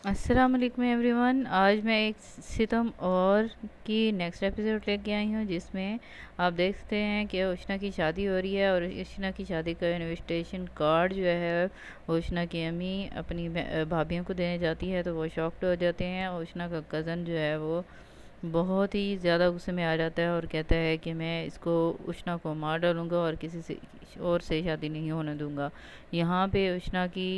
अस्सलाम वालेकुम एवरीवन। आज मैं एक सितम और की नेक्स्ट एपिसोड लेके आई हूँ जिसमें आप देख सकते हैं कि उष्णा की शादी हो रही है और उष्णा की शादी का इनविटेशन कार्ड जो है उष्णा की अम्मी अपनी भाभीयों को देने जाती है तो वो शॉक्ड हो जाते हैं। उष्णा का कज़न जो है वो बहुत ही ज़्यादा गुस्से में आ जाता है और कहता है कि मैं इसको उष्णा को मार डालूँगा और किसी से और से शादी नहीं होने दूँगा। यहाँ पे उष्णा की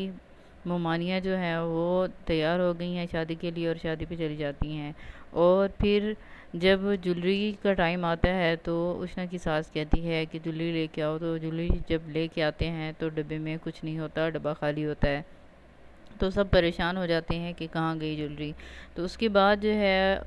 मोमानियाँ जो हैं वो तैयार हो गई हैं शादी के लिए और शादी पे चली जाती हैं। और फिर जब ज्वेलरी का टाइम आता है तो उष्णा की सास कहती है कि ज्वेलरी लेके आओ, तो ज्वेलरी जब लेके आते हैं तो डब्बे में कुछ नहीं होता, डब्बा खाली होता है। तो सब परेशान हो जाते हैं कि कहाँ गई ज्वेलरी। तो उसके बाद जो है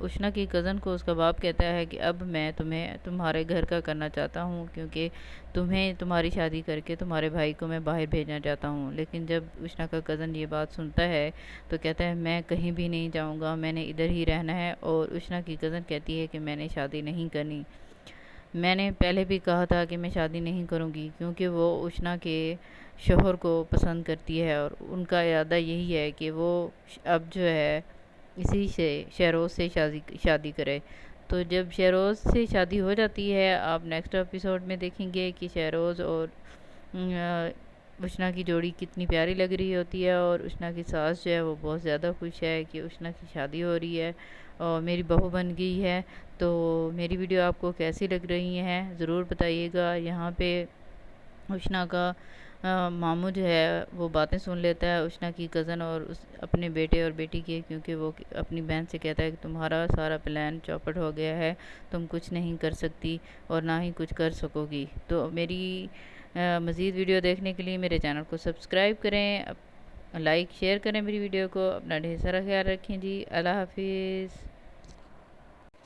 उष्णा की कज़न को उसका बाप कहता है कि अब मैं तुम्हें तुम्हारे घर का करना चाहता हूँ, क्योंकि तुम्हें तुम्हारी शादी करके तुम्हारे भाई को मैं बाहर भेजना चाहता हूँ। लेकिन जब उष्णा का कज़न ये बात सुनता है तो कहता है मैं कहीं भी नहीं जाऊँगा, मैंने इधर ही रहना है। और उष्णा की कज़न कहती है कि मैंने शादी नहीं करनी। मैंने पहले भी कहा था कि मैं शादी नहीं करूँगी, क्योंकि वो उष्णा के शोहर को पसंद करती है और उनका इरादा यही है कि वो अब जो है इसी से शहरोज़ से शादी शादी करे। तो जब शहरोज़ से शादी हो जाती है, आप नेक्स्ट एपिसोड में देखेंगे कि शहरोज़ और उष्णा की जोड़ी कितनी प्यारी लग रही होती है। और उष्णा की सास जो है वो बहुत ज़्यादा खुश है कि उष्णा की शादी हो रही है और मेरी बहू बन गई है। तो मेरी वीडियो आपको कैसी लग रही है ज़रूर बताइएगा। यहाँ पे उष्णा का मामू जो है वो बातें सुन लेता है उष्णा की कज़न और उस अपने बेटे और बेटी के, क्योंकि वो अपनी बहन से कहता है कि तुम्हारा सारा प्लान चौपट हो गया है, तुम कुछ नहीं कर सकती और ना ही कुछ कर सकोगी। तो मेरी मज़ीद वीडियो देखने के लिए मेरे चैनल को सब्सक्राइब करें, लाइक शेयर करें मेरी वीडियो को। अपना ढेर सारा ख्याल रखें जी। अल्लाह हाफिज़।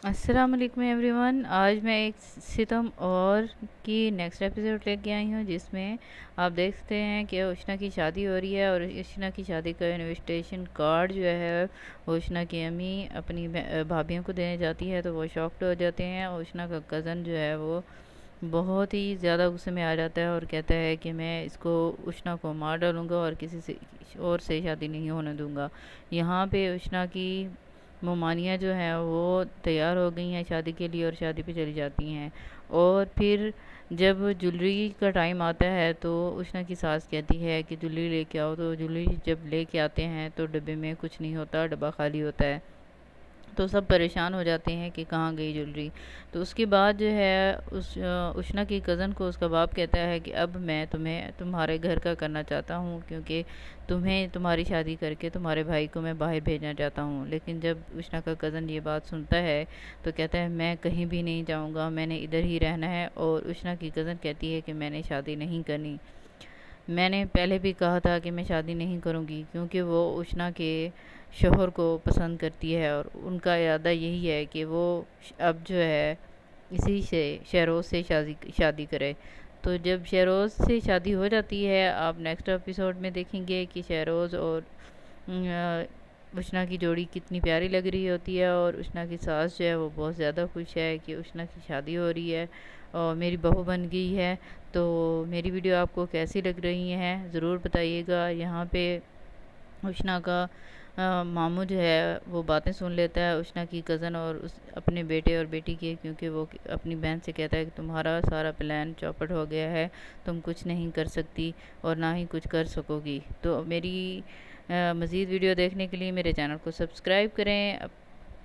अस्सलाम वालेकुम एवरीवन। आज मैं एक सितम और की नेक्स्ट एपिसोड लेके आई हूँ जिसमें आप देख सकते हैं कि उष्णा की शादी हो रही है और उष्णा की शादी का इनविटेशन कार्ड जो है उष्णा की अम्मी अपनी भाभीयों को देने जाती है तो वो शॉक्ड हो जाते हैं। उष्णा का कज़न जो है वो बहुत ही ज़्यादा गुस्से में आ जाता है और कहता है कि मैं इसको उष्णा को मार डालूँगा और किसी से और से शादी नहीं होने दूँगा। यहाँ पे उष्णा की मोमानियाँ जो हैं वो तैयार हो गई हैं शादी के लिए और शादी पे चली जाती हैं। और फिर जब ज्वेलरी का टाइम आता है तो उष्णा की सास कहती है कि ज्वेलरी लेके आओ, तो ज्वेलरी जब लेके आते हैं तो डब्बे में कुछ नहीं होता, डब्बा खाली होता है। तो सब परेशान हो जाते हैं कि कहाँ गई ज्वेलरी। तो उसके बाद जो है उष्णा की कज़न को उसका बाप कहता है कि अब मैं तुम्हें तुम्हारे घर का करना चाहता हूँ, क्योंकि तुम्हें तुम्हारी शादी करके तुम्हारे भाई को मैं बाहर भेजना चाहता हूँ। लेकिन जब उष्णा का कज़न ये बात सुनता है तो कहता है मैं कहीं भी नहीं जाऊँगा, मैंने इधर ही रहना है। और उष्णा की कज़न कहती है कि मैंने शादी नहीं करनी। मैंने पहले भी कहा था कि मैं शादी नहीं करूँगी, क्योंकि वो उष्णा के शोहर को पसंद करती है और उनका इरादा यही है कि वो अब जो है इसी से शहरोज़ से शादी शादी करे। तो जब शहरोज़ से शादी हो जाती है, आप नेक्स्ट एपिसोड में देखेंगे कि शहरोज़ और उष्णा की जोड़ी कितनी प्यारी लग रही होती है। और उष्णा की सास जो है वो बहुत ज़्यादा खुश है कि उष्णा की शादी हो रही है और मेरी बहू बन गई है। तो मेरी वीडियो आपको कैसी लग रही है ज़रूर बताइएगा। यहाँ पे उष्णा का मामू जो है वो बातें सुन लेता है उष्णा की कज़न और उस अपने बेटे और बेटी के, क्योंकि वो अपनी बहन से कहता है कि तुम्हारा सारा प्लान चौपट हो गया है, तुम कुछ नहीं कर सकती और ना ही कुछ कर सकोगी। तो मेरी मज़ीद वीडियो देखने के लिए मेरे चैनल को सब्सक्राइब करें,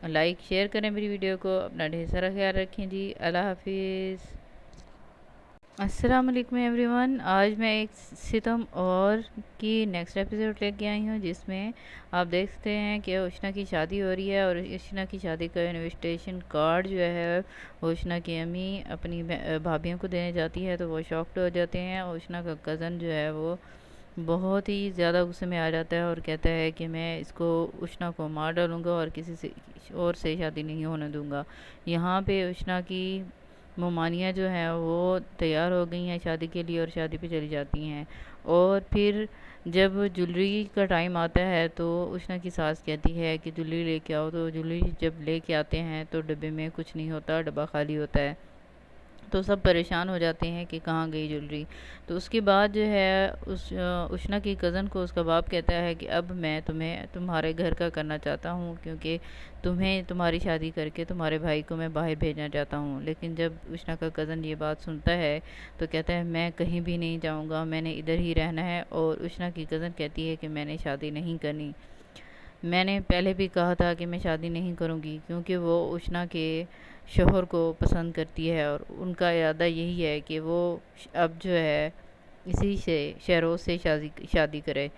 लाइक शेयर करें मेरी वीडियो को। अपना ढेर सारा ख्याल रखें जी। अल्लाह हाफिज़। अस्सलाम वालेकुम एवरीवन। आज मैं एक सितम और की नेक्स्ट एपिसोड लेके आई हूँ जिसमें आप देख सकते हैं कि उष्णा की शादी हो रही है और उष्णा की शादी का इनविटेशन कार्ड जो है उष्णा की अम्मी अपनी भाभीयों को देने जाती है तो वो शॉक्ड हो जाते हैं। उष्णा का कज़न जो है वो बहुत ही ज़्यादा गुस्से में आ जाता है और कहता है कि मैं इसको उष्णा को मार डालूँगा और किसी से और से शादी नहीं होने दूँगा। यहाँ पे उष्णा की मोमानियाँ जो हैं वो तैयार हो गई हैं शादी के लिए और शादी पे चली जाती हैं। और फिर जब ज्वेलरी का टाइम आता है तो उष्णा की सास कहती है कि ज्वेलरी लेके आओ, तो ज्वेलरी जब लेके आते हैं तो डब्बे में कुछ नहीं होता, डब्बा खाली होता है। तो सब परेशान हो जाते हैं कि कहाँ गई ज्वेलरी। तो उसके बाद जो है उष्णा की कज़न को उसका बाप कहता है कि अब मैं तुम्हें तुम्हारे घर का करना चाहता हूँ, क्योंकि तुम्हें तुम्हारी शादी करके तुम्हारे भाई को मैं बाहर भेजना चाहता हूँ। लेकिन जब उष्णा का कज़न ये बात सुनता है तो कहता है मैं कहीं भी नहीं जाऊँगा, मैंने इधर ही रहना है। और उष्णा की कज़न कहती है कि मैंने शादी नहीं करनी, मैंने पहले भी कहा था कि मैं शादी नहीं करूँगी, क्योंकि वो उष्णा के शोहर को पसंद करती है और उनका इरादा यही है कि वो अब जो है इसी से शहरोज़ से शादी शादी करे।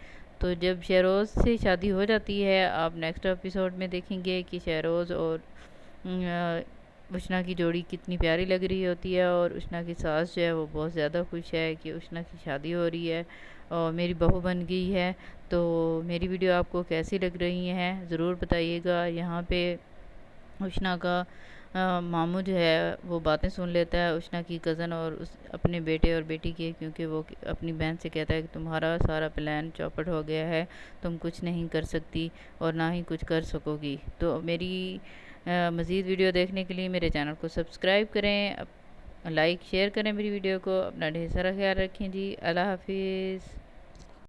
तो जब शहरोज़ से शादी हो जाती है, आप नेक्स्ट एपिसोड में देखेंगे कि शहरोज़ और उष्णा की जोड़ी कितनी प्यारी लग रही होती है। और उष्णा की सास जो है वो बहुत ज़्यादा खुश है कि उष्णा की शादी हो रही है और मेरी बहू बन गई है। तो मेरी वीडियो आपको कैसी लग रही है ज़रूर बताइएगा। यहाँ पे उष्णा का मामू जो है वो बातें सुन लेता है उष्णा की कज़न और उस अपने बेटे और बेटी के, क्योंकि वो अपनी बहन से कहता है कि तुम्हारा सारा प्लान चौपट हो गया है, तुम कुछ नहीं कर सकती और ना ही कुछ कर सकोगी। तो मेरी मज़ीद वीडियो देखने के लिए मेरे चैनल को सब्सक्राइब करें, लाइक शेयर करें मेरी वीडियो को। अपना ढेर सारा ख्याल रखें जी। अल्लाह हाफिज़।